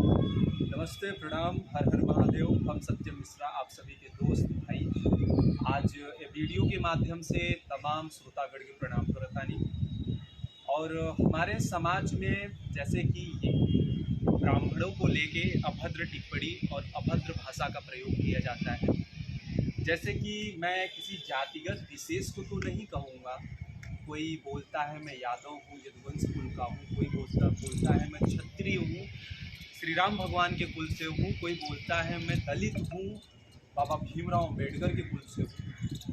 नमस्ते, प्रणाम, हर हर महादेव। हम सत्यम मिश्रा, आप सभी के दोस्त भाई। आज ये वीडियो के माध्यम से तमाम श्रोतागण के प्रणाम करतानी। और हमारे समाज में जैसे कि ब्राह्मणों को लेके अभद्र टिप्पणी और अभद्र भाषा का प्रयोग किया जाता है। जैसे कि मैं किसी जातिगत विशेष को तो नहीं कहूँगा। कोई बोलता है मैं यादव हूँ, यदुवंश कुल का हूँ, कोई बोलता है मैं क्षत्रिय हूँ, श्री राम भगवान के कुल से हूँ, कोई बोलता है मैं दलित हूँ, बाबा भीमराव अम्बेडकर के कुल से हूँ।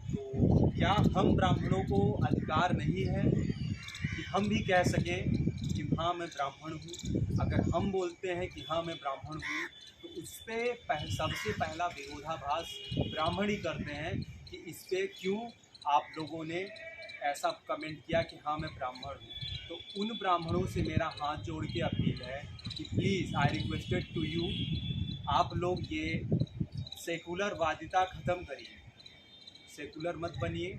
तो क्या हम ब्राह्मणों को अधिकार नहीं है कि हम भी कह सकें कि हाँ मैं ब्राह्मण हूँ? अगर हम बोलते हैं कि हाँ मैं ब्राह्मण हूँ तो उस पर सबसे पहला विरोधाभास ब्राह्मण ही करते हैं कि इस पर क्यों आप लोगों ने ऐसा कमेंट किया कि हाँ मैं ब्राह्मण हूँ। तो उन ब्राह्मणों से मेरा हाथ जोड़ के अपील है कि please I requested to you, आप लोग ये सेकुलरवादिता ख़त्म करिए, सेकुलर मत बनिए,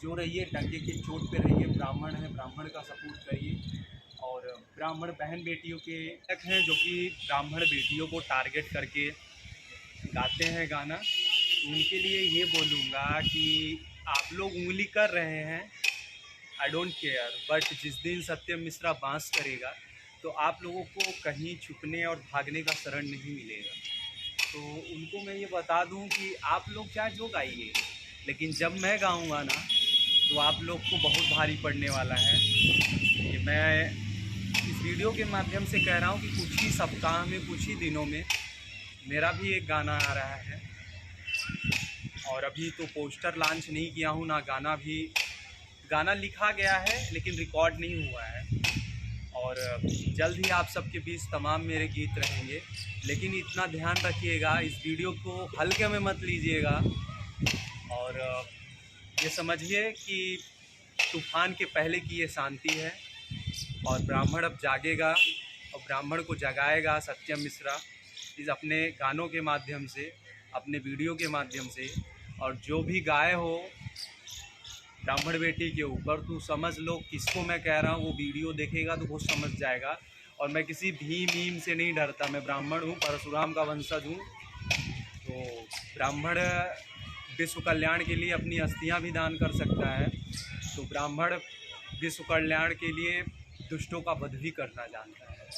जो रहिए डंके के चोट पे रहिए। ब्राह्मण है, ब्राह्मण का सपोर्ट करिए। और ब्राह्मण बहन बेटियों के तक हैं जो कि ब्राह्मण बेटियों को टारगेट करके गाते हैं गाना, तो उनके लिए ये बोलूँगा कि आप लोग उंगली कर रहे हैं, आई डोंट केयर, बट जिस दिन सत्यम मिश्रा बांस करेगा तो आप लोगों को कहीं छुपने और भागने का शरण नहीं मिलेगा। तो उनको मैं ये बता दूं कि आप लोग चाहे जो गाइए, लेकिन जब मैं गाऊंगा ना तो आप लोग को बहुत भारी पड़ने वाला है। ये मैं इस वीडियो के माध्यम से कह रहा हूँ कि कुछ ही सप्ताह में, कुछ ही दिनों में मेरा भी एक गाना आ रहा है। और अभी तो पोस्टर लॉन्च नहीं किया हूँ, ना गाना लिखा गया है लेकिन रिकॉर्ड नहीं हुआ है। और जल्द ही आप सबके बीच तमाम मेरे गीत रहेंगे। लेकिन इतना ध्यान रखिएगा, इस वीडियो को हल्के में मत लीजिएगा। और ये समझिए कि तूफान के पहले की ये शांति है। और ब्राह्मण अब जागेगा और ब्राह्मण को जगाएगा सत्यम मिश्रा इस अपने गानों के माध्यम से, अपने वीडियो के माध्यम से। और जो भी गाए हो ब्राह्मण बेटी के ऊपर, तो समझ लो किसको मैं कह रहा हूँ। वो वीडियो देखेगा तो वो समझ जाएगा। और मैं किसी भीम से नहीं डरता, मैं ब्राह्मण हूँ, परशुराम का वंशज हूँ। तो ब्राह्मण विश्व कल्याण के लिए अपनी अस्थियाँ भी दान कर सकता है। तो ब्राह्मण विश्व कल्याण के लिए दुष्टों का वध भी करना जानता है।